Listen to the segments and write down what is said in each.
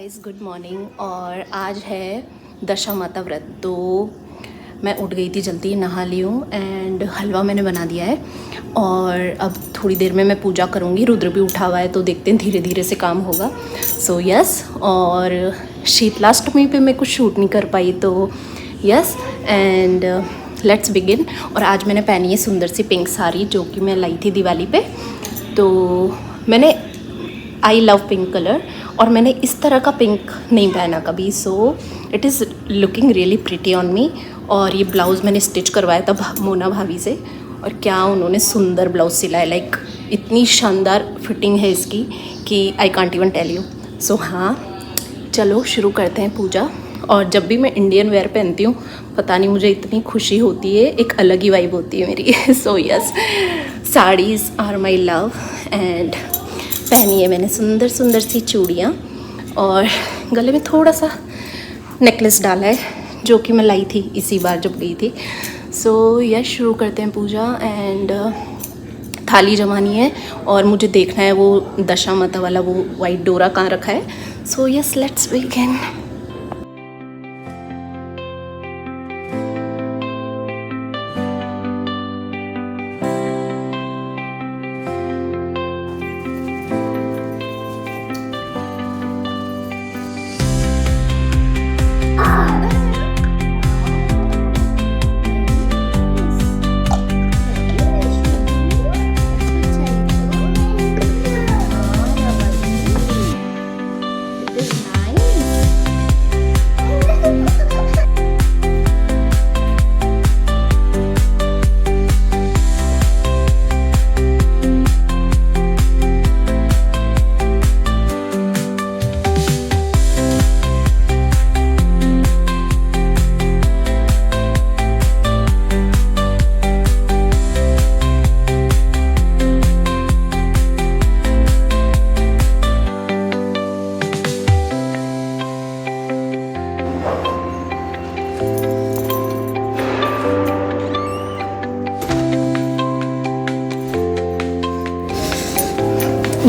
Guys, good morning. और आज है दशा माता व्रत, तो मैं उठ गई थी जल्दी, नहा ली हूँ एंड हलवा मैंने बना दिया है। और अब थोड़ी देर में मैं पूजा करूँगी। रुद्र भी उठा हुआ है तो देखते हैं, धीरे धीरे से काम होगा। So yes. और शीतलाष्टमी पे मैं कुछ शूट नहीं कर पाई, तो यस एंड लेट्स बिगिन। और आज मैंने पहनी है सुंदर सी पिंक साड़ी, जो कि मैं लाई थी दिवाली पे। तो मैंने आई लव पिंक कलर, और मैंने इस तरह का पिंक नहीं पहना कभी। So it is looking really pretty on me. और ये ब्लाउज़ मैंने स्टिच करवाया था मोना भाभी से, और क्या उन्होंने सुंदर ब्लाउज़ सिलाया। लाइक इतनी शानदार फिटिंग है इसकी कि I can't even tell you. So हाँ, चलो शुरू करते हैं पूजा। और जब भी मैं इंडियन वेयर पहनती हूँ, पता नहीं मुझे इतनी खुशी होती है, एक अलग ही वाइब होती है मेरी। So yes, saris are my love. And पहनी है मैंने सुंदर सुंदर सी चूड़ियाँ, और गले में थोड़ा सा नेकलेस डाला है, जो कि मैं लाई थी इसी बार जब गई थी। सो यस, शुरू करते हैं पूजा। एंड थाली जमानी है, और मुझे देखना है वो दशा माता वाला वो वाइट डोरा कहाँ रखा है। So yes, let's begin.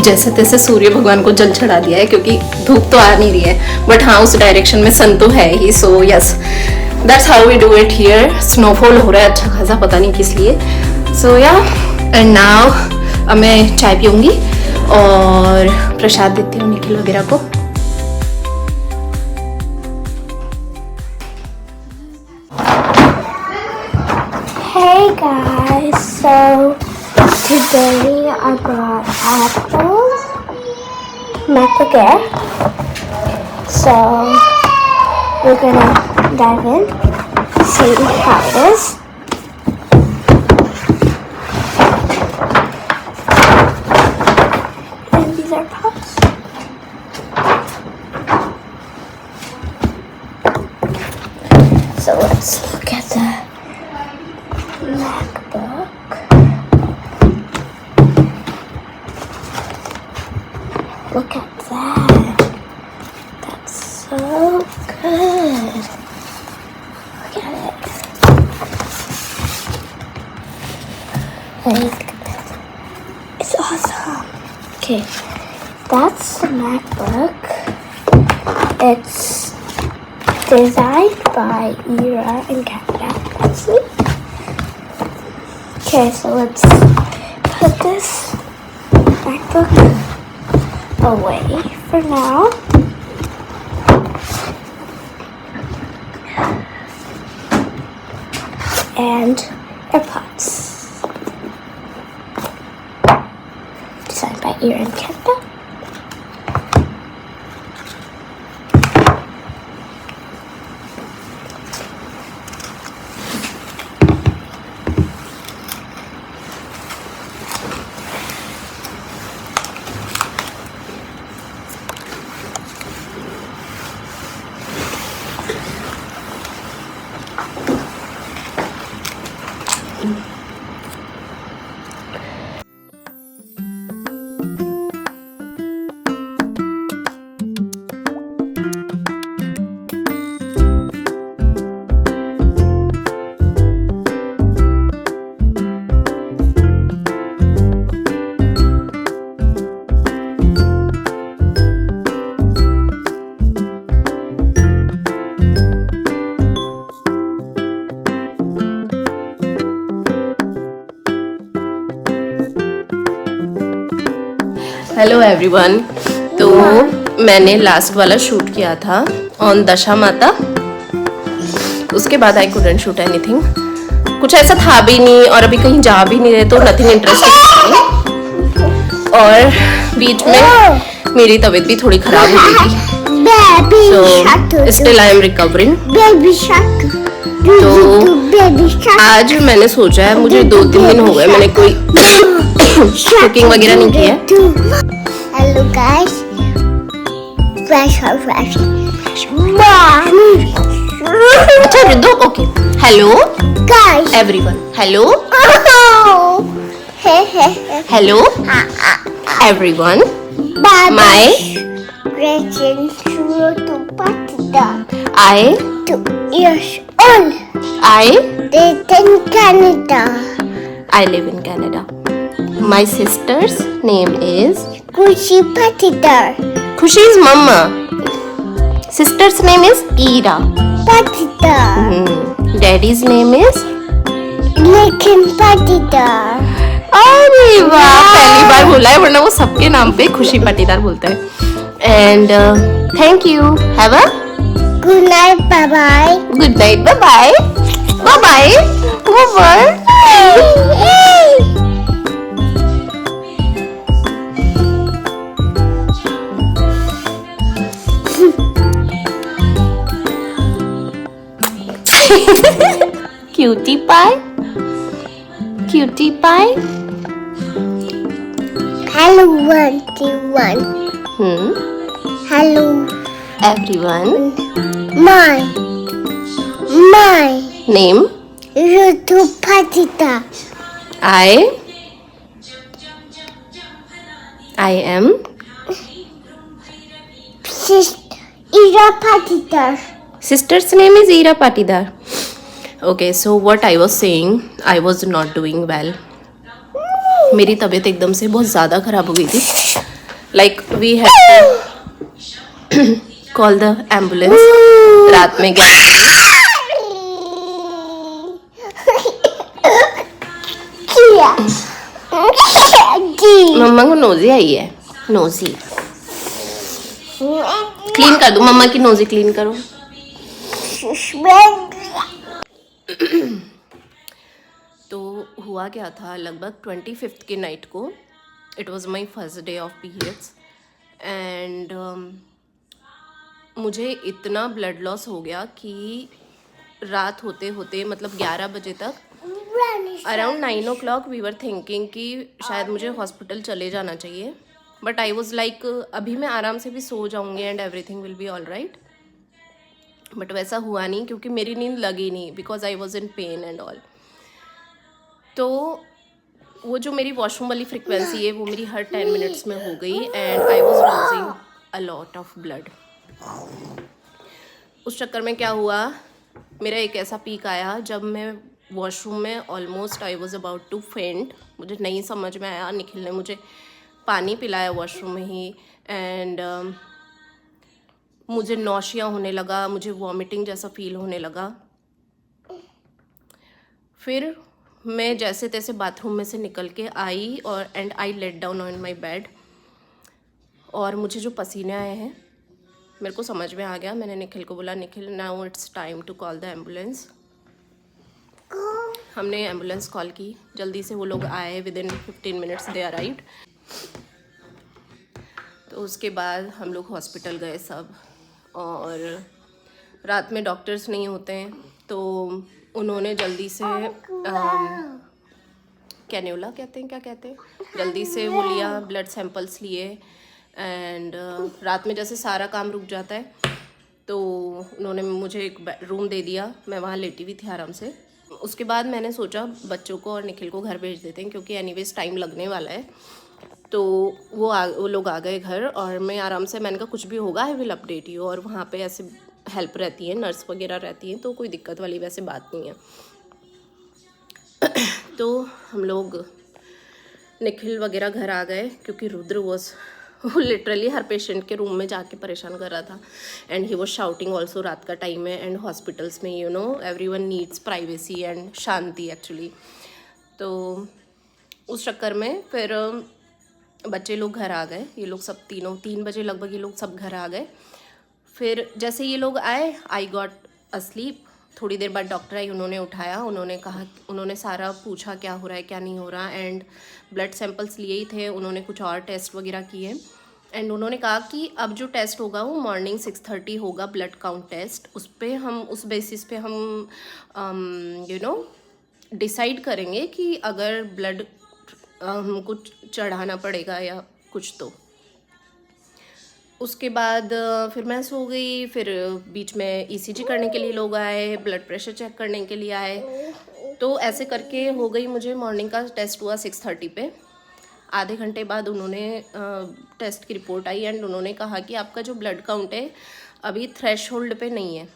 जैसे तैसे सूर्य भगवान को जल चढ़ा दिया है, क्योंकि धूप तो आ नहीं रही है, बट हाँ उस डायरेक्शन में सन तो है ही। So yes, that's how we do it here. Snowfall हो रहा है अच्छा खासा, पता नहीं किस लिए। सो या, एंड नाउ अब मैं चाय पीऊँगी और प्रसाद देती हूँ निखिल वगैरह को। Hey guys, so today I brought apples, MacBook Air. So we're gonna dive in, see how it is. And these are pops. So let's look at the MacBook. Look at that. That's so good. Look at it. Like, it's awesome. Okay, that's the MacBook. It's designed by Ira in Canada, actually. Okay, so let's put this MacBook away for now. And AirPods. Designed by Ira in Canada. Hello everyone. तो मैंने last वाला shoot किया था on दशा माता, उसके बाद I couldn't shoot anything. कुछ ऐसा था भी नहीं और अभी कहीं जा भी नहीं रहे तो नथिंग इंटरेस्टिंग। और बीच में मेरी तबीयत भी थोड़ी खराब हो गई थी, so still I am recovering। तो आज मैंने सोचा है, मुझे 2-3 दिन हो गए मैंने कोई कुकिंग वगैरह नहीं किया है। Hello guys, fresh. अच्छा Riddho, okay. Hello Guys, everyone, hello hello everyone. My present to Patida, I 2 years old. They in Canada. I live in Canada. My sister's name is Kushi Patida. Khushi's mama. Sister's name is Ira. Patida. Daddy's name is Nikin Patida. अरे वाह, पहली बार बोला है, वरना वो सबके नाम पे खुशी पाटीदार बोलता है। And thank you, have a Good night, bye bye. Good night, bye bye bye bye bye. Cutie pie, cutie pie। Hello, 1. Hello, Everyone, my name YouTube Patida. I am Ira Patida. sister's name is Ira Patidar. Okay, so what I was saying, I was not doing well. मेरी तबीयत एकदम से बहुत ज़्यादा ख़राब हो गई थी। Like we had to call the ambulance। रात में 11 मम्मा को नोजी आई है, नोजी क्लीन कर दो, मम्मा की नोजी क्लीन करो। तो हुआ क्या था, लगभग 25th की नाइट को, it was my first day of periods and मुझे इतना ब्लड लॉस हो गया कि रात होते होते मतलब 11 बजे तक, around 9 o'clock we were thinking कि शायद मुझे हॉस्पिटल चले जाना चाहिए, बट आई वॉज लाइक अभी मैं आराम से भी सो जाऊंगी and everything will be all right. But वैसा हुआ नहीं क्योंकि मेरी नींद लगी नहीं, because I was in pen and all. तो वो जो मेरी वॉशरूम वाली फ्रिक्वेंसी है वो मेरी हर 10 मिनट्स में हो गई and I was losing a lot of blood. उस चक्कर में क्या हुआ, मेरा एक ऐसा पीक आया जब मैं वॉशरूम में almost I was about to faint. मुझे नहीं समझ में आया, निखिल ने मुझे पानी पिलाया वॉशरूम में ही एंड मुझे नौशिया होने लगा, मुझे वॉमिटिंग जैसा फील होने लगा। फिर मैं जैसे तैसे बाथरूम में से निकल के आई और and I let down on my bed, और मुझे जो पसीने आए हैं मेरे को समझ में आ गया। मैंने निखिल को बोला, Nikhil now it's time to call the ambulance. हमने एम्बुलेंस कॉल की, जल्दी से वो लोग आए, with in 15 minutes they arrived. तो उसके बाद हम लोग हॉस्पिटल गए सब, और रात में डॉक्टर्स नहीं होते हैं तो उन्होंने जल्दी से कैन्यूला कहते हैं, क्या कहते हैं, जल्दी से वो लिया, ब्लड सैंपल्स लिए एंड रात में जैसे सारा काम रुक जाता है तो उन्होंने मुझे एक रूम दे दिया, मैं वहाँ लेटी हुई थी आराम से। उसके बाद मैंने सोचा बच्चों को और निखिल को घर भेज देते हैं क्योंकि एनीवेज टाइम लगने वाला है। तो वो लोग आ गए घर और मैं आराम से, मैंने कहा कुछ भी होगा आई विल अपडेट यू, और वहाँ पे ऐसे हेल्प रहती है, नर्स वगैरह रहती हैं, तो कोई दिक्कत वाली वैसे बात नहीं है। तो हम लोग निखिल वगैरह घर आ गए क्योंकि रुद्र वो लिटरली हर पेशेंट के रूम में जाके परेशान कर रहा था and he was shouting also. रात का टाइम है एंड हॉस्पिटल्स में you know everyone needs privacy and Shanti actually. तो उस चक्कर में फिर बच्चे लोग घर आ गए, ये लोग सब तीनों 3 बजे लगभग ये लोग सब घर आ गए। फिर जैसे ये लोग आए, आई गॉट अस्लीप। थोड़ी देर बाद डॉक्टर आई, उन्होंने उठाया, उन्होंने कहा, उन्होंने सारा पूछा क्या हो रहा है क्या नहीं हो रहा, एंड ब्लड सैंपल्स लिए ही थे, उन्होंने कुछ और टेस्ट वगैरह किए, एंड उन्होंने कहा कि अब जो टेस्ट होगा वो मॉर्निंग 6:30 होगा, ब्लड काउंट टेस्ट। उस पे हम, उस बेसिस पे हम डिसाइड करेंगे कि अगर ब्लड हमको चढ़ाना पड़ेगा या कुछ। तो उसके बाद फिर मैं सो गई। फिर बीच में ईसीजी करने के लिए लोग आए, ब्लड प्रेशर चेक करने के लिए आए। तो ऐसे करके हो गई, मुझे मॉर्निंग का टेस्ट हुआ 6:30 पे। आधे घंटे बाद उन्होंने टेस्ट की रिपोर्ट आई एंड उन्होंने कहा कि आपका जो ब्लड काउंट है अभी थ्रेशोल्ड पे नहीं है,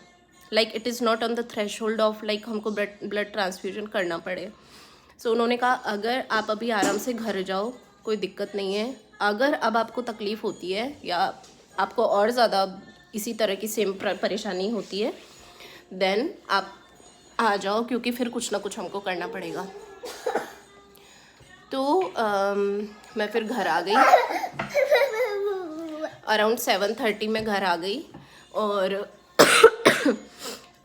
like it is not on the threshold of like हमको ब्लड ट्रांसफ्यूजन करना पड़े। सो उन्होंने कहा अगर आप अभी आराम से घर जाओ, कोई दिक्कत नहीं है। अगर अब आपको तकलीफ़ होती है या आपको और ज़्यादा इसी तरह की सेम परेशानी होती है, देन आप आ जाओ, क्योंकि फिर कुछ ना कुछ हमको करना पड़ेगा। तो मैं फिर घर आ गई, अराउंड 7:30 में घर आ गई। और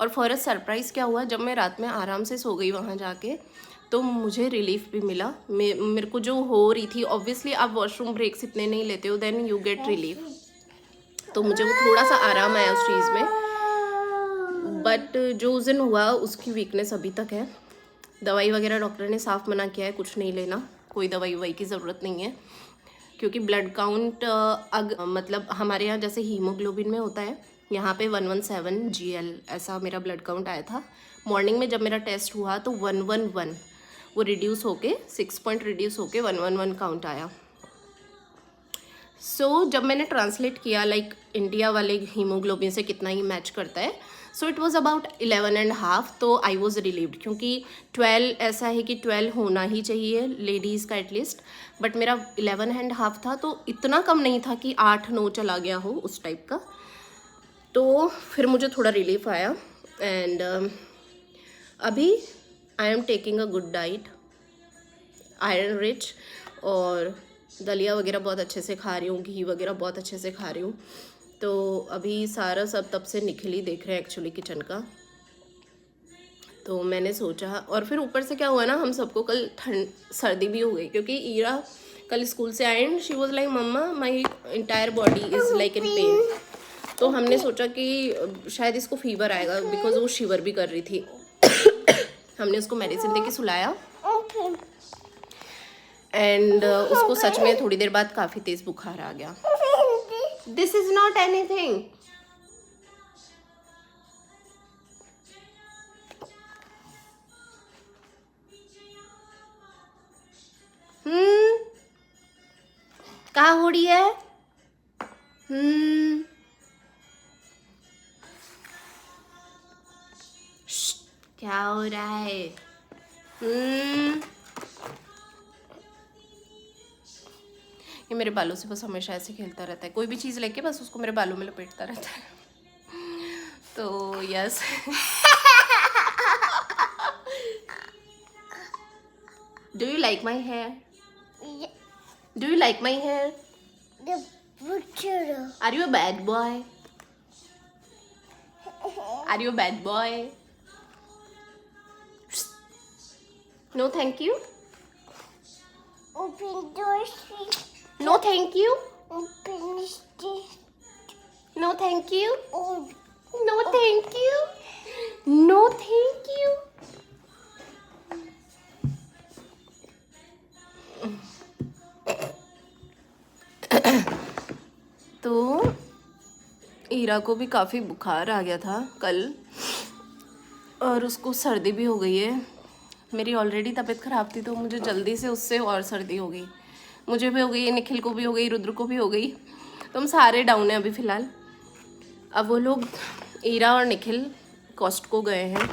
फॉर अ सरप्राइज़ क्या हुआ, जब मैं रात में आराम से सो गई वहाँ जाके, तो मुझे रिलीफ भी मिला। मेरे को जो हो रही थी, ऑब्वियसली आप वॉशरूम ब्रेक्स इतने नहीं लेते हो, देन यू गेट रिलीफ। तो मुझे वो थोड़ा सा आराम आया उस चीज़ में, बट जो उस दिन हुआ उसकी वीकनेस अभी तक है। दवाई वगैरह डॉक्टर ने साफ मना किया है, कुछ नहीं लेना, कोई दवाई ववाई की ज़रूरत नहीं है, क्योंकि ब्लड काउंट मतलब हमारे यहाँ जैसे हीमोग्लोबिन में होता है, यहाँ पे 117 GL ऐसा मेरा ब्लड काउंट आया था। मॉर्निंग में जब मेरा टेस्ट हुआ तो 111 वो रिड्यूस होके 6 पॉइंट रिड्यूस होके 111 काउंट आया। सो जब मैंने ट्रांसलेट किया लाइक इंडिया वाले हीमोग्लोबिन से कितना ही मैच करता है, सो इट वॉज़ अबाउट 11.5। तो आई वॉज रिलीव्ड, क्योंकि 12 ऐसा है कि 12 होना ही चाहिए लेडीज़ का एटलीस्ट, बट मेरा 11.5 था, तो इतना कम नहीं था कि 8-9 चला गया हो उस टाइप का। तो फिर मुझे थोड़ा रिलीफ आया एंड अभी I am taking a good diet, iron rich, और दलिया वगैरह बहुत अच्छे से खा रही हूँ, घी वगैरह बहुत अच्छे से खा रही हूँ। तो अभी सारा सब तब से निखिल ही देख रहे हैं एक्चुअली किचन का। तो मैंने सोचा, और फिर ऊपर से क्या हुआ ना, हम सबको कल सर्दी भी हो गई, क्योंकि ईरा कल स्कूल से आए and she was like mama my entire body is like in pain. तो हमने सोचा कि शायद इसको फीवर आएगा, बिकॉज वो शिवर भी कर रही थी। हमने उसको मेडिसिन दे के सुलाया एंड उसको सच में थोड़ी देर बाद काफ़ी तेज़ बुखार आ गया। This is not anything. क्या हो रही है? क्या हो रहा है? ये मेरे बालों से बस हमेशा ऐसे खेलता रहता है, कोई भी चीज़ लेके बस उसको मेरे बालों में लपेटता रहता है। तो yes. Do you like my hair? Do you like my hair? Are you a bad boy? Are you a bad boy? No thank you. Open doors. No thank you. Open this. No thank you. Oh, No thank you. No thank you. तो ईरा को भी काफ़ी बुखार आ गया था कल, और उसको सर्दी भी हो गई है। मेरी ऑलरेडी तबीयत ख़राब थी, तो मुझे जल्दी से उससे और सर्दी हो गई। मुझे भी हो गई, निखिल को भी हो गई, रुद्र को भी हो गई। तो हम सारे डाउन हैं अभी फ़िलहाल। अब वो लोग ईरा और निखिल कॉस्टको गए हैं।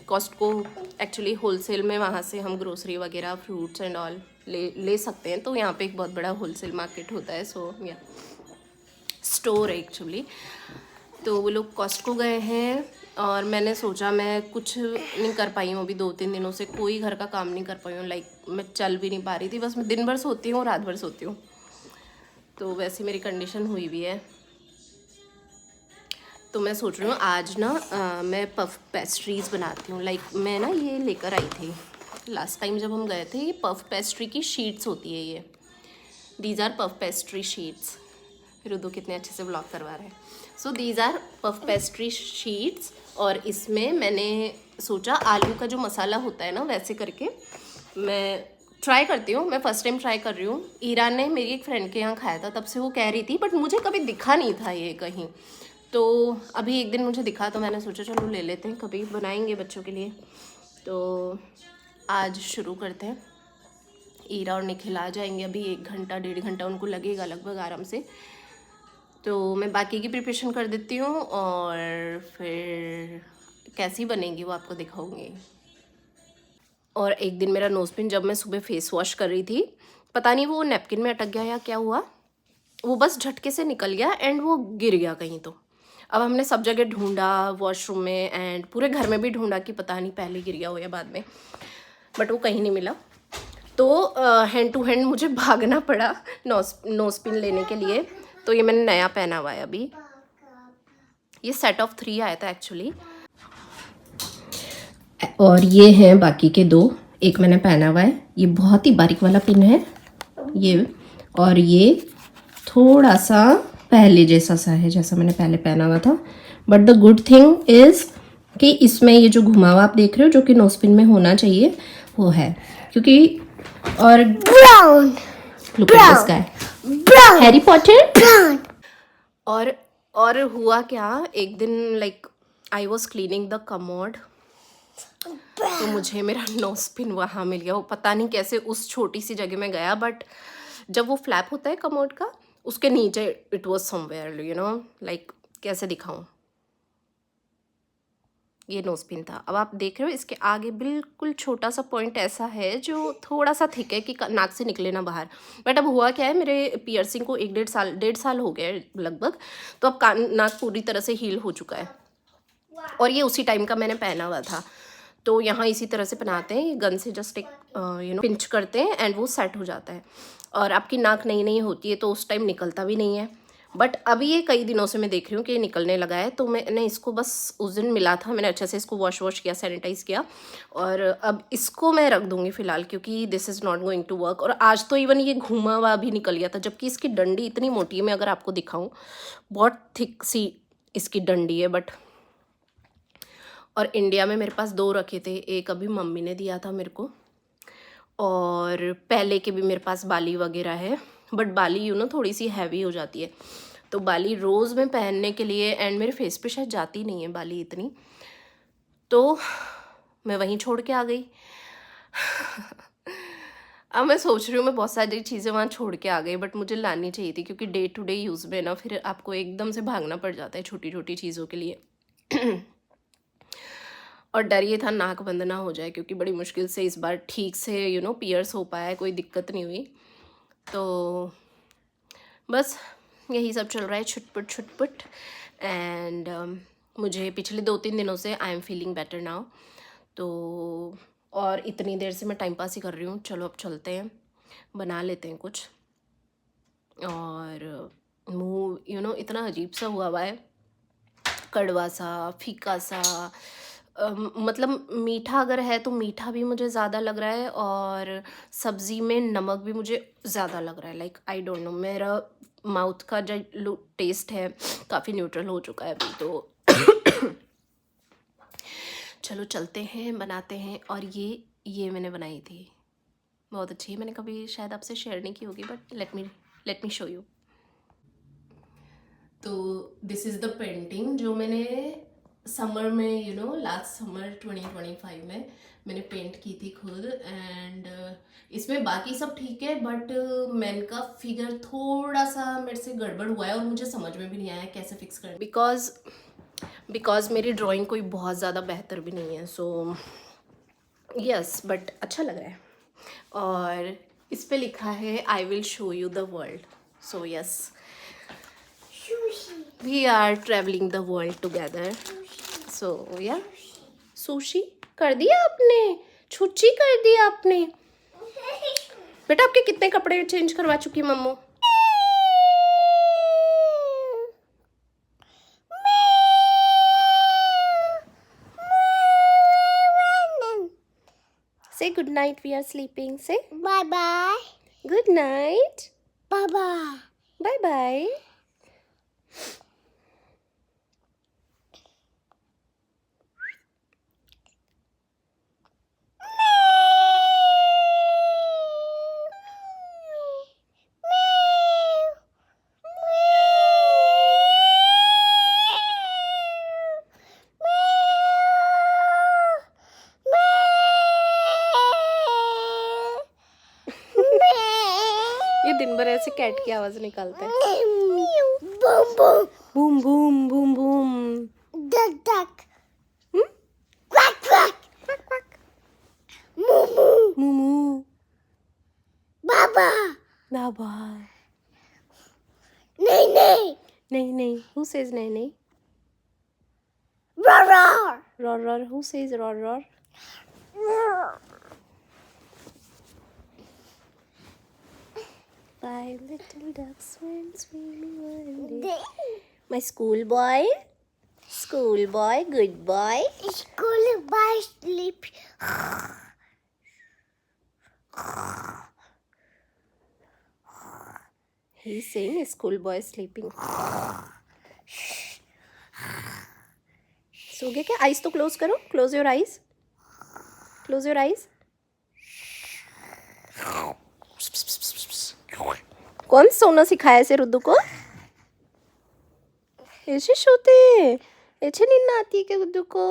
कॉस्टको एक्चुअली होलसेल में, वहाँ से हम ग्रोसरी वगैरह फ्रूट्स एंड ऑल ले सकते हैं। तो यहाँ पे एक बहुत बड़ा होलसेल मार्केट होता है, सो या स्टोर है एक्चुअली। तो वो लोग कॉस्टको गए हैं और मैंने सोचा, मैं कुछ नहीं कर पाई हूँ अभी 2-3 दिनों से, कोई घर का काम नहीं कर पाई हूँ। लाइक मैं चल भी नहीं पा रही थी, बस मैं दिन भर सोती हूँ, रात भर सोती हूँ। तो वैसे मेरी कंडीशन हुई भी है। तो मैं सोच रही हूँ आज ना मैं पफ पेस्ट्रीज़ बनाती हूँ। लाइक मैं ना ये लेकर आई थी लास्ट टाइम जब हम गए थे। ये पफ पेस्ट्री की शीट्स होती है ये। These are puff pastry sheets. Rudu कितने अच्छे से ब्लॉग करवा रहे हैं। So these are puff pastry sheets. और इसमें मैंने सोचा आलू का जो मसाला होता है ना वैसे करके मैं ट्राई करती हूँ। मैं फ़र्स्ट टाइम ट्राई कर रही हूँ। ईरान ने मेरी एक फ्रेंड के यहाँ खाया था, तब से वो कह रही थी, बट मुझे कभी दिखा नहीं था ये कहीं। तो अभी एक दिन मुझे दिखा तो मैंने सोचा चलो ले लेते हैं, कभी बनाएंगे बच्चों के लिए। तो आज शुरू करते हैं। ईरा और निखिल आ जाएंगे अभी 1 घंटा 1.5 घंटा उनको लगेगा लगभग आराम से। तो मैं बाकी की प्रिपरेशन कर देती हूँ और फिर कैसी बनेगी वो आपको दिखाऊंगी। और एक दिन मेरा नोज पिन जब मैं सुबह फेस वॉश कर रही थी, पता नहीं वो नैपकिन में अटक गया या क्या हुआ, वो बस झटके से निकल गया एंड वो गिर गया कहीं। तो अब हमने सब जगह ढूंढा, वॉशरूम में एंड पूरे घर में भी ढूंढा कि पता नहीं पहले गिर गया हो या बाद में, बट वो कहीं नहीं मिला। तो हैंड टू हैंड मुझे भागना पड़ा नोज पिन लेने के लिए। तो ये मैंने नया पहना हुआ है अभी। ये सेट ऑफ 3 आया था एक्चुअली। और ये हैं बाकी के 2। एक मैंने पहना हुआ है, ये बहुत ही बारीक वाला पिन है ये, और ये थोड़ा सा पहले जैसा सा है जैसा मैंने पहले पहना हुआ था। But the good thing is कि इसमें ये जो घुमावा आप देख रहे हो जो कि नोज पिन में होना चाहिए वो है, क्योंकि और Brown. Look at this guy, Brown. Harry Potter. Brown. और हुआ क्या, एक दिन like I was cleaning the commode, तो मुझे मेरा नोज पिन वहाँ मिल गया। वो पता नहीं कैसे उस छोटी सी जगह में गया, बट जब वो फ्लैप होता है कमोड का उसके नीचे it was somewhere, you know, like कैसे दिखाऊं, ये नोज पिन था। अब आप देख रहे हो इसके आगे बिल्कुल छोटा सा पॉइंट ऐसा है जो थोड़ा सा थिक है कि नाक से निकले ना बाहर। बट अब हुआ क्या है, मेरे पियर्सिंग को 1-1.5 साल हो गया है लगभग, तो अब नाक पूरी तरह से हील हो चुका है। और ये उसी टाइम का मैंने पहना हुआ था। तो यहाँ इसी तरह से पहनाते हैं, गन से जस्ट एक पिंच करते हैं एंड वो सेट हो जाता है। और आपकी नाक नई होती है तो उस टाइम निकलता भी नहीं है। बट अभी ये कई दिनों से मैं देख रही हूँ कि ये निकलने लगा है। तो मैंने इसको बस उस दिन मिला था, मैंने अच्छे से इसको वॉश किया, सैनिटाइज़ किया, और अब इसको मैं रख दूँगी फ़िलहाल, क्योंकि this is not going to work. और आज तो इवन ये घुमा हुआ भी निकल गया था, जबकि इसकी डंडी इतनी मोटी है, मैं अगर आपको दिखाऊँ बहुत थिक सी इसकी डंडी है। बट और इंडिया में मेरे पास 2 रखे थे, एक अभी मम्मी ने दिया था मेरे को, और पहले के भी मेरे पास बाली वगैरह है। बट बाली थोड़ी सी हैवी हो जाती है, तो बाली रोज़ में पहनने के लिए, एंड मेरे फेस पे शायद जाती नहीं है बाली इतनी, तो मैं वहीं छोड़ के आ गई। अब मैं सोच रही हूँ मैं बहुत सारी चीज़ें वहाँ छोड़ के आ गई, बट मुझे लानी चाहिए थी, क्योंकि डे टू डे यूज़ में ना फिर आपको एकदम से भागना पड़ जाता है छोटी छोटी चीज़ों के लिए। और डर ये था नाक बंद ना हो जाए, क्योंकि बड़ी मुश्किल से इस बार ठीक से पियर्स हो पाया है, कोई दिक्कत नहीं हुई। तो बस यही सब चल रहा है, छुटपुट। एंड मुझे पिछले 2-3 दिनों से I am feeling better now. तो और इतनी देर से मैं टाइम पास ही कर रही हूँ। चलो अब चलते हैं, बना लेते हैं कुछ। और मुँह इतना अजीब सा हुआ है, कड़वा सा, फीका सा, मतलब मीठा अगर है तो मीठा भी मुझे ज़्यादा लग रहा है, और सब्ज़ी में नमक भी मुझे ज़्यादा लग रहा है। लाइक आई डोंट नो, मेरा माउथ का जो टेस्ट है काफ़ी न्यूट्रल हो चुका है अभी। तो चलो चलते हैं, बनाते हैं। और ये मैंने बनाई थी, बहुत अच्छी है। मैंने कभी शायद आपसे शेयर नहीं की होगी, but let me show you. तो दिस इज़ द पेंटिंग जो मैंने समर में लास्ट समर 2025 में मैंने पेंट की थी खुद। एंड इसमें बाकी सब ठीक है, बट मैन का फिगर थोड़ा सा मेरे से गड़बड़ हुआ है, और मुझे समझ में भी नहीं आया कैसे फिक्स करें, बिकॉज मेरी ड्राइंग कोई बहुत ज़्यादा बेहतर भी नहीं है। सो यस, बट अच्छा लग रहा है। और इस पे लिखा है I will show you the world. So yes, we are traveling the world together. So yeah, sushi कर दिया आपने, छुच्ची कर दिया आपने। बेटा आपके कितने कपड़े चेंज करवा चुकी Mamu? night we are sleeping. Say Bye bye. good night. Bye bye. Bye bye. ये दिन भर ऐसे कैट की आवाज निकालता है. Boom boom. Boom boom boom boom. Duck duck. Hmm? Quack quack. Quack quack. Moo moo. Moo moo. Baba. Baba. Nay nay. नहीं नहीं. Who says नहीं नहीं? Roar roar. Roar roar. Who says roar roar? Roar. Five little ducks went swimming one day. My schoolboy. Schoolboy, good boy. School by sleep. He's saying schoolboy sleeping. सो गए क्या? Eyes तो close करो. Close your eyes. Close your eyes. कौन सोना सिखाया ऐसे रुद्दू को? ऐसे सोते ऐसे नींद ना आती है क्या रुद्दू को?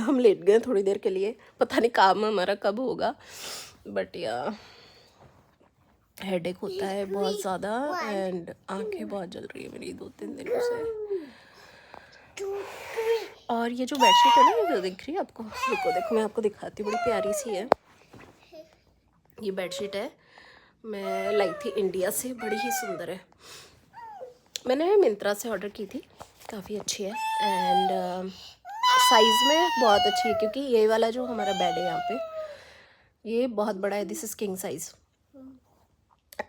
हम लेट गए थोड़ी देर के लिए. पता नहीं काम हमारा कब होगा. बट या हेडेक होता है बहुत ज़्यादा. एंड आंखें बहुत जल रही है मेरी 2-3 दिनों से. और ये जो बेडशीट है ना, ये जो दिख रही है आपको, देखो मैं आपको दिखाती हूँ. बड़ी प्यारी सी है ये बेडशीट. है मैं लाई थी इंडिया से. बड़ी ही सुंदर है. मैंने मिंत्रा से ऑर्डर की थी. काफ़ी अच्छी है. एंड साइज़ में बहुत अच्छी है, क्योंकि ये वाला जो हमारा बेड है यहाँ पे, ये बहुत बड़ा है. This is king size.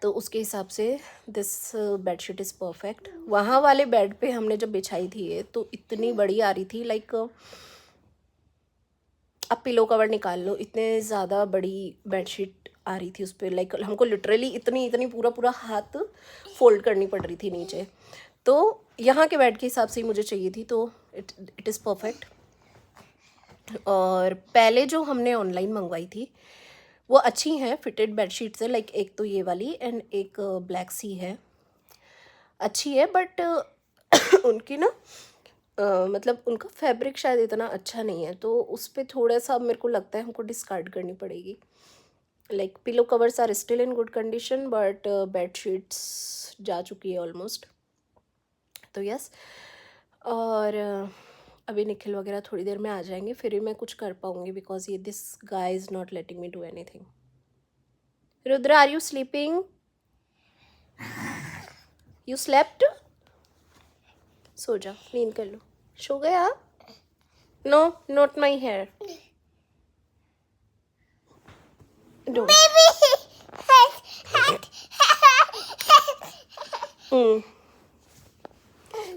तो उसके हिसाब से दिस बेडशीट इज़ परफेक्ट. वहाँ वाले बेड पे हमने जब बिछाई थी ये, तो इतनी बड़ी आ रही थी. लाइक अब पिलो कवर निकाल लो, इतने ज़्यादा बड़ी बेडशीट आ रही थी उस पर. लाइक हमको लिटरली इतनी पूरा हाथ फोल्ड करनी पड़ रही थी नीचे. तो यहाँ के बेड के हिसाब से ही मुझे चाहिए थी. तो इट इज़ परफेक्ट. और पहले जो हमने ऑनलाइन मंगवाई थी वो अच्छी हैं. फिटेड बेडशीट्स है. लाइक एक तो ये वाली एंड एक ब्लैक सी है. अच्छी है. बट उनकी ना मतलब उनका फैब्रिक शायद इतना अच्छा नहीं है. तो उस पर थोड़ा सा मेरे को लगता है हमको डिस्कार्ड करनी पड़ेगी. Like pillow covers are still in good condition, but bedsheets जा चुकी है ऑलमोस्ट. तो यस. और अभी निखिल वगैरह थोड़ी देर में आ जाएंगे, फिर ही मैं कुछ कर पाऊँगी. बिकॉज ये this guy is not letting me do anything. Rudra, are you sleeping? You slept? सो जा, नींद कर लो. सो गया? No, not my hair. Don't.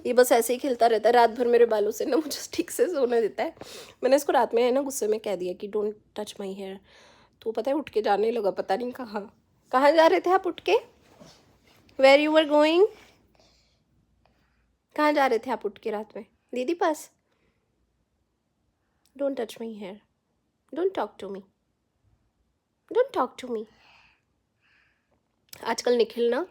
ये बस ऐसे ही खेलता रहता है रात भर मेरे बालों से ना. मुझे ठीक से सोने देता है. मैंने इसको रात में है ना गुस्से में कह दिया कि डोंट टच माई हेयर. तो पता है उठ के जाने लगा. पता नहीं कहाँ जा रहे थे आप उठ के? Where you were going? कहाँ जा रहे थे आप उठ के रात में? दीदी पास? Don't touch my hair. Don't talk to me. Don't talk to me. आजकल निखिल ना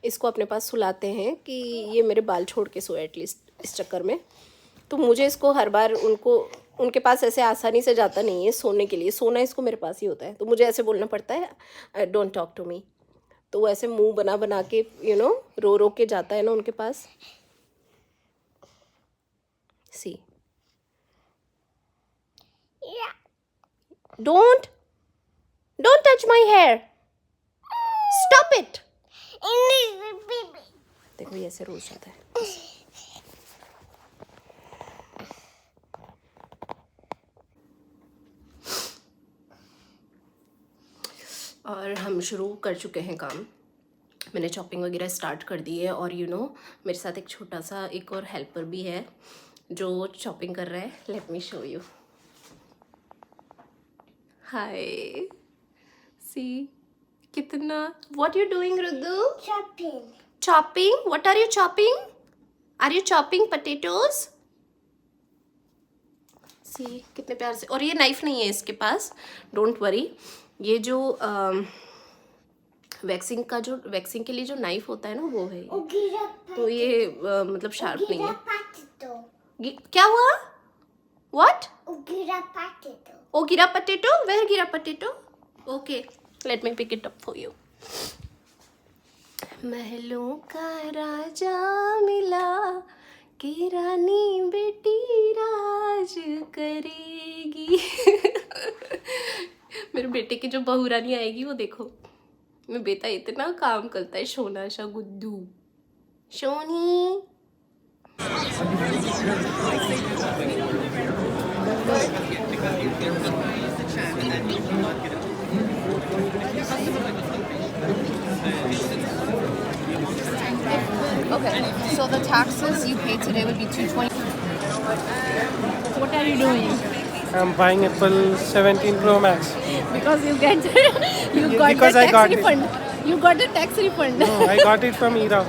इसको अपने पास सुलाते हैं कि ये मेरे बाल छोड़ के सोए एटलीस्ट, इस चक्कर में. तो मुझे इसको हर बार उनके पास ऐसे आसानी से जाता नहीं है सोने के लिए. सोना इसको मेरे पास ही होता है. तो मुझे ऐसे बोलना पड़ता है डोंट टॉक टू मी. तो वो ऐसे मुंह बना के रो के जाता है ना उनके पास. See. Don't touch my hair. Stop it. देखो ये ऐसे रोज जाता है. और हम शुरू कर चुके हैं काम. मैंने चॉपिंग वगैरह स्टार्ट कर दी है. और मेरे साथ एक छोटा सा एक और हेल्पर भी है. जो शॉपिंग कर रहा है. Let me show you. Hi, see कितना. What you doing Ruddu? Shopping. Chopping? What are you chopping? Are you chopping potatoes? See कितने प्यार से. और ये नाइफ नहीं है इसके पास. Don't worry. ये जो वैक्सिंग के लिए जो नाइफ होता है ना वो है. तो ये मतलब शार्प नहीं है. क्या हुआ? What? Oh, gira potato? Where gira potato? Okay, let me pick it up for you. महलों का राजा मिला कि रानी बेटी राज करेगी. मेरे बेटे की जो बहू रानी आएगी वो देखो. मेरा बेटा इतना काम करता है. सोना सा Guddu. Soni. Okay, so the taxes you paid today would be $220. What are you doing? I'm buying Apple 17 Pro Max. Because you got Because the I tax got it. refund. You got the tax refund. No, I got it from Ira.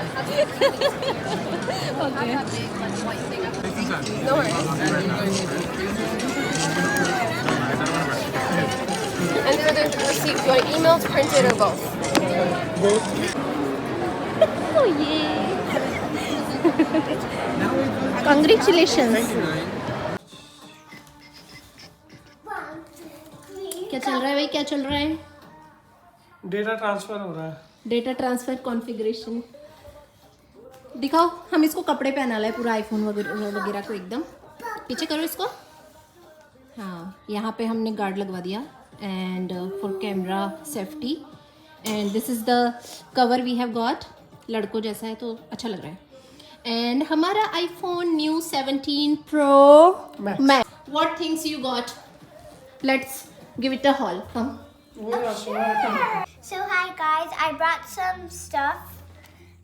Okay. No worries. And for the receipt, you want emailed, printed, or both? Both. Oh yeah. Congratulations. क्या चल रहा है भाई? क्या चल रहा है? Data transfer हो रहा है. डेटा ट्रांसफर कॉन्फ़िगरेशन दिखाओ. हम इसको कपड़े पहना लाए पूरा आईफोन वगैरह को एकदम. पीछे करो इसको. हाँ, यहाँ पे हमने गार्ड लगवा दिया. And for camera safety. And this is the cover we have got. लड़कों जैसा है तो अच्छा लग रहा है. एंड हमारा iPhone new 17 Pro Max. What things you got? Let's give it a haul. Come. So hi guys, I brought some stuff,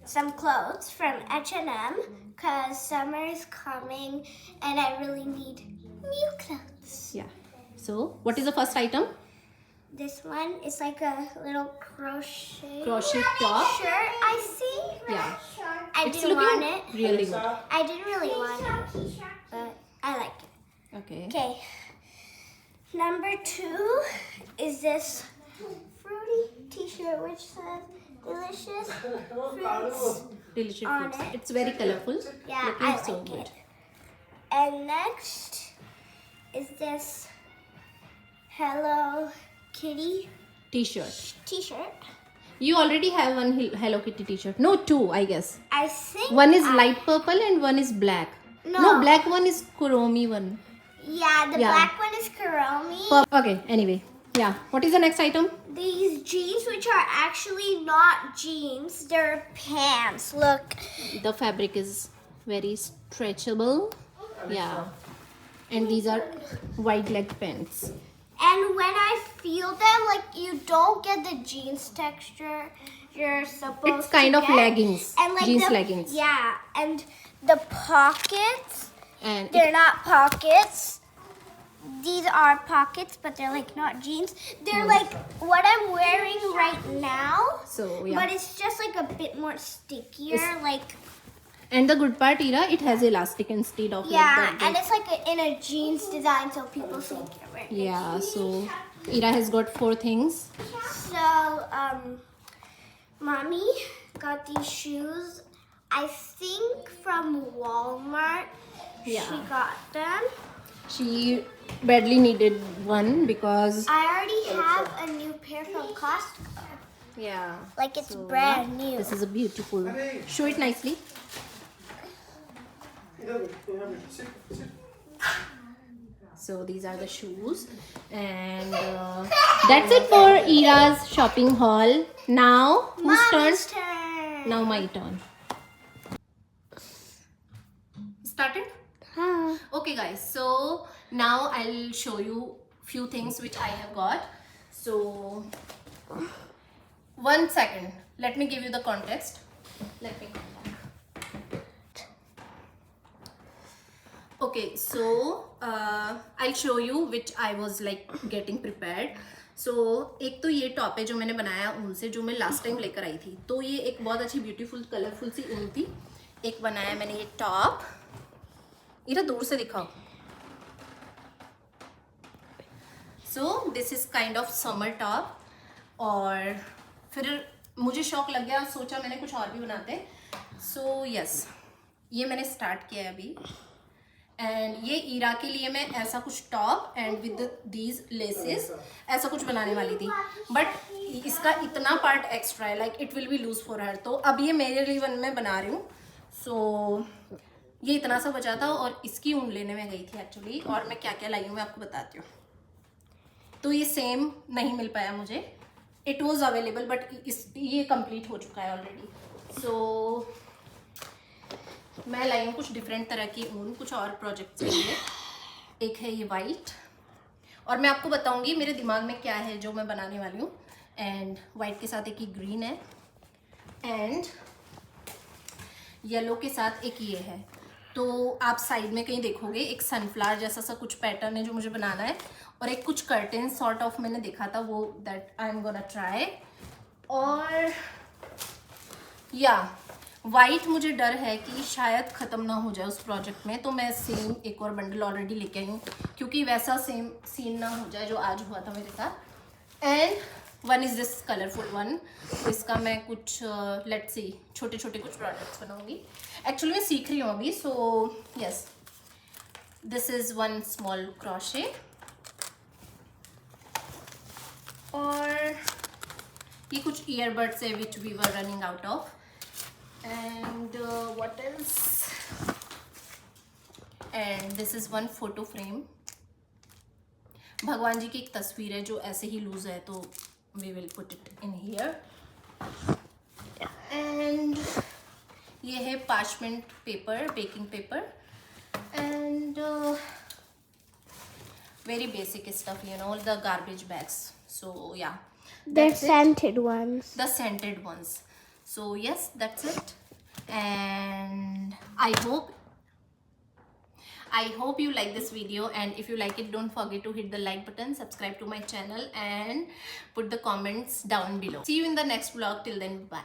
some clothes from H&M because summer is coming and I really need new clothes. Yeah. So, what is the first item? This one is like a little crochet Top. shirt I see. Yeah. I It's didn't looking want it. really good. I didn't really want it, but I like it. Okay. Okay. Number 2 is this fruity t-shirt which says delicious fruits. Delicious On fruits. it. It's very colorful. Yeah, Looking I so like good. it. And next is this Hello Kitty T-shirt. t-shirt. You already have one Hello Kitty T-shirt. No, two, I guess. I think One is light purple and one is black. No. Black one is Kuromi one. Yeah, the Yeah. black one is Kuromi. Okay, anyway. Yeah. What is the next item? These jeans, which are actually not jeans, they're pants. Look. The fabric is very stretchable. Yeah. And these are wide leg pants. And when I feel them, like you don't get the jeans texture you're supposed It's kind to of get. leggings. And like Jeans the, leggings. Yeah, and the pockets, And they're not pockets. These are pockets, but they're like not jeans. They're like what I'm wearing right now. So, yeah. But it's just like a bit more stickier, like And the good part, Ira, it has elastic instead of yeah, like and it's like in a jeans design, so people think you're wearing. yeah. So Ira has got 4 things. So, mommy got these shoes. I think from Walmart. Yeah. She got them. She badly needed one because I already have a new pair from Costco. yeah. Like it's brand new. This is a beautiful. Show it nicely. So these are the shoes, and that's it for Ira's shopping haul. Now whose turn? Mommy's turn. Now my turn. Started? Huh. Okay guys, so now I'll show you few things which I have got. So 1 second, let me give you the context. Let me come back. Okay, so I'll show you which I was like getting prepared. So एक तो ये top है जो मैंने बनाया ऊन से, जो मैं लास्ट टाइम लेकर आई थी. तो ये एक बहुत अच्छी ब्यूटीफुल कलरफुल सी ऊन थी. एक बनाया मैंने ये टॉप. इधर दूर से दिखाओ. So this is kind of summer top. और फिर मुझे शौक लग गया, सोचा मैंने कुछ और भी बनाते. So yes, ये मैंने स्टार्ट किया है अभी. एंड ये ईरा के लिए मैं ऐसा कुछ top and with these laces ऐसा कुछ बनाने वाली थी, बट इसका इतना पार्ट एक्स्ट्रा है, like it will be loose for her. तो अब ये मेरे लिए वन में बना रही हूँ. सो ये इतना सा बचा था और इसकी ऊन लेने में गई थी एक्चुअली, और मैं क्या क्या लाई हूँ मैं आपको बताती हूँ. तो ये सेम नहीं मिल पाया मुझे. इट वॉज अवेलेबल बट ये कंप्लीट हो चुका है ऑलरेडी. सो मैं लाई हूँ कुछ डिफरेंट तरह की ऊन कुछ और प्रोजेक्ट्स के लिए. एक है ये वाइट, और मैं आपको बताऊंगी मेरे दिमाग में क्या है जो मैं बनाने वाली हूँ. एंड वाइट के साथ एक ये ग्रीन है, एंड येलो के साथ एक ये है. तो आप साइड में कहीं देखोगे एक सनफ्लावर जैसा सा कुछ पैटर्न है जो मुझे बनाना है, और एक कुछ कर्टेन सॉर्ट ऑफ मैंने देखा था, वो that I am gonna try. और या वाइट मुझे डर है कि शायद ख़त्म ना हो जाए उस प्रोजेक्ट में, तो मैं सेम एक और बंडल ऑलरेडी लेके आई हूँ क्योंकि वैसा सेम सीन ना हो जाए जो आज हुआ था मेरे साथ. And one is this colourful one. इसका मैं कुछ लेट्स सी छोटे छोटे कुछ प्रोडक्ट्स बनाऊंगी. एक्चुअली मैं सीख रही हूँ अभी. So yes, this is one small crochet. और ये कुछ ईयरबड्स है which we were running out of. And what else? And this is one photo frame. भगवान जी की एक तस्वीर है जो ऐसे ही लूज है, तो we will put it in here. And ये है parchment paper, baking paper, and very basic stuff, you know, the garbage bags. So yeah, They're scented ones. the scented ones. So yes, that's it. And I hope you like this video, and if you like it, don't forget to hit the like button, subscribe to my channel, and put the comments down below. See you in the next vlog. Till then, bye.